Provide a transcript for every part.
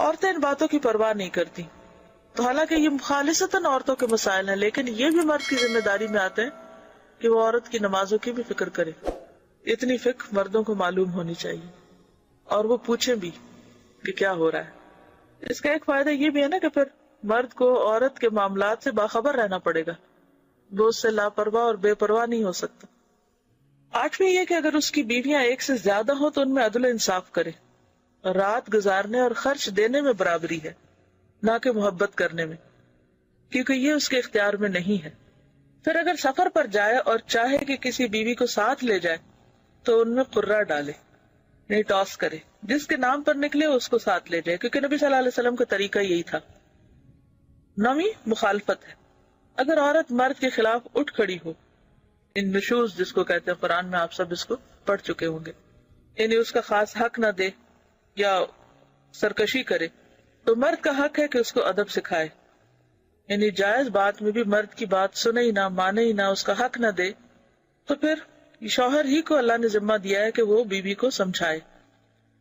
عورتیں ان باتوں کی پرواہ نہیں کرتی. تو حالانکہ یہ خالصتاً عورتوں کے مسائل ہیں، لیکن یہ بھی مرد کی ذمہ داری میں آتے ہیں کہ وہ عورت کی نمازوں کی بھی فکر کرے. اتنی فکر مردوں کو معلوم ہونی چاہیے اور وہ پوچھیں بھی کہ کیا ہو رہا ہے. اس کا ایک فائدہ یہ بھی ہے نا کہ پھر مرد کو عورت کے معاملات سے باخبر رہنا پڑے گا، وہ اس سے لاپرواہ اور بے پرواہ نہیں ہو سکتا. 8ویں یہ کہ اگر اس کی بیویاں ایک سے زیادہ ہوں تو ان میں عدل و انصاف کرے. رات گزارنے اور خرچ دینے میں برابری ہے، نہ کہ محبت کرنے میں، کیونکہ یہ اس کے اختیار میں نہیں ہے. پھر اگر سفر پر جائے اور چاہے کہ کسی بیوی کو ساتھ لے جائے تو ان میں قرہ ڈالے، نہیں ٹاس کرے، جس کے نام پر نکلے اس کو ساتھ لے جائے، کیونکہ نبی صلی اللہ علیہ وسلم کا طریقہ یہی تھا. 9ویں مخالفت ہے. اگر عورت مرد کے خلاف اٹھ کھڑی ہو، ان نشوز جس کو کہتے ہیں، قرآن میں آپ سب اس کو پڑھ چکے ہوں گے، یعنی اس کا خاص حق نہ دے یا سرکشی کرے، تو مرد کا حق ہے کہ اس کو ادب سکھائے. یعنی جائز بات میں بھی مرد کی بات سنے ہی نہ، مانے ہی نہ، اس کا حق نہ دے، تو پھر شوہر ہی کو اللہ نے ذمہ دیا ہے کہ وہ بیوی کو سمجھائے،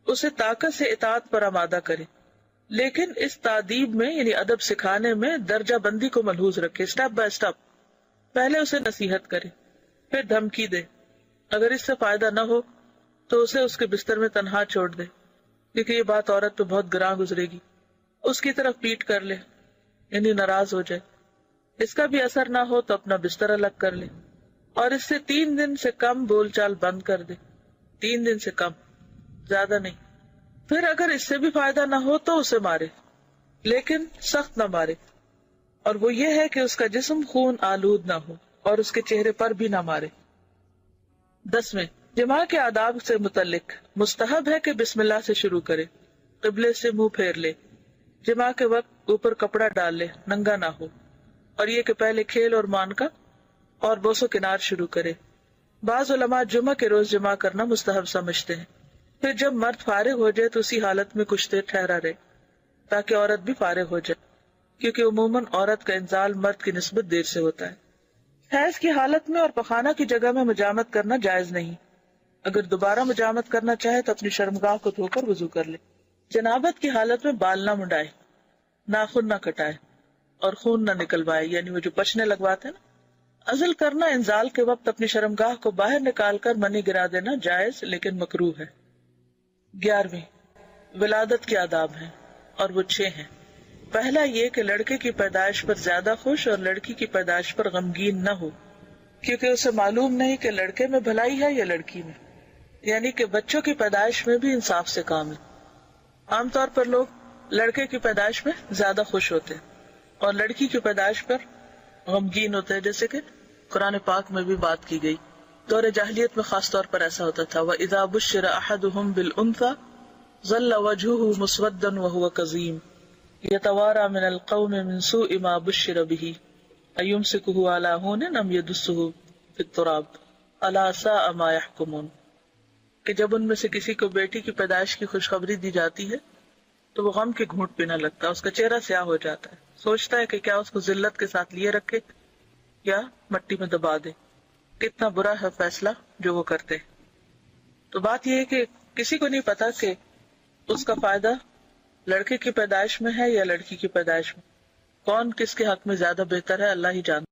اسے طاقت سے اطاعت پر آمادہ کرے. لیکن اس تادیب میں یعنی ادب سکھانے میں درجہ بندی کو ملحوظ رکھے، سٹیپ بائی سٹیپ. پہلے اسے نصیحت کرے، پھر دھمکی دے، اگر اس سے فائدہ نہ ہو تو اسے اس کے بستر میں تنہا چھوڑ دے، کیونکہ یہ بات عورت پہ بہت گراں گزرے گی. اس کی طرف پیٹ کر لے، یعنی ناراض ہو جائے. اس کا بھی اثر نہ ہو تو اپنا بستر الگ کر لے، اور اس سے 3 دن سے کم بول چال بند کر دے. 3 دن سے کم، زیادہ نہیں. پھر اگر اس سے بھی فائدہ نہ ہو تو اسے مارے، لیکن سخت نہ مارے، اور وہ یہ ہے کہ اس کا جسم خون آلود نہ ہو اور اس کے چہرے پر بھی نہ مارے. 10ویں جماع کے آداب سے متعلق مستحب ہے کہ بسم اللہ سے شروع کرے، قبلے سے منہ پھیر لے، جماع کے وقت اوپر کپڑا ڈال لے، ننگا نہ ہو، اور یہ کہ پہلے کھیل اور مانکا اور بوس و کنار شروع کرے. بعض علماء جمعہ کے روز جماع کرنا مستحب سمجھتے ہیں. پھر جب مرد فارغ ہو جائے تو اسی حالت میں کچھ دیر ٹھہرا رہے تاکہ عورت بھی فارغ ہو جائے، کیونکہ عموماً عورت کا انزال مرد کی نسبت دیر سے ہوتا ہے. حیض کی حالت میں اور پخانہ کی جگہ میں مجامت کرنا جائز نہیں. اگر دوبارہ مجامت کرنا چاہے تو اپنی شرمگاہ کو دھو کر وضو کر لے. جنابت کی حالت میں بال نہ منڈائے، ناخن نہ کٹائے اور خون نہ نکلوائے، یعنی وہ جو پچنے لگواتے ہیں نا. عزل کرنا انزال کے وقت اپنی شرمگاہ کو باہر نکال کر منی گرا دینا جائز لیکن مکروہ ہے. 11ویں ولادت کے آداب ہیں اور وہ 6 ہیں. پہلا یہ کہ لڑکے کی پیدائش پر زیادہ خوش اور لڑکی کی پیدائش پر غمگین نہ ہو، کیونکہ اسے معلوم نہیں کہ لڑکے میں بھلائی ہے یا لڑکی میں. یعنی کہ بچوں کی پیدائش میں بھی انصاف سے کام ہے. عام طور پر لوگ لڑکے کی پیدائش میں زیادہ خوش ہوتے ہیں اور لڑکی کی پیدائش پر غمگین ہوتے ہیں، جیسے کہ قرآن پاک میں بھی بات کی گئی. دور جاہلیت میں خاص طور پر ایسا ہوتا تھا. وَإِذَا بُشِّرَ أَحَدُهُمْ بِالْأُنثَىٰ ظَلَّ وَجْهُهُ مُسْوَدًّا وَهُوَ كَظِيمٌ يَتَوَارَىٰ مِنَ الْقَوْمِ مِنْ سُوءِ مَا بُشِّرَ بِهِ أَيُمْسِكُهُ عَلَىٰ هُونٍ أَمْ يَدُسُّهُ فِي التُّرَابِ أَلَا سَاءَ مَا يَحْكُمُونَ. کہ جب ان میں سے کسی کو بیٹی کی پیدائش کی خوشخبری دی جاتی ہے تو وہ غم کے گھونٹ پینے لگتا ہے، اس کا چہرہ سیاہ ہو جاتا ہے، سوچتا ہے کہ کیا اس کو ذلت کے ساتھ لیے رکھے یا مٹی میں دبا دے. کتنا برا ہے فیصلہ جو وہ کرتے. تو بات یہ ہے کہ کسی کو نہیں پتا کہ اس کا فائدہ لڑکے کی پیدائش میں ہے یا لڑکی کی پیدائش میں. کون کس کے حق میں زیادہ بہتر ہے اللہ ہی جانتا.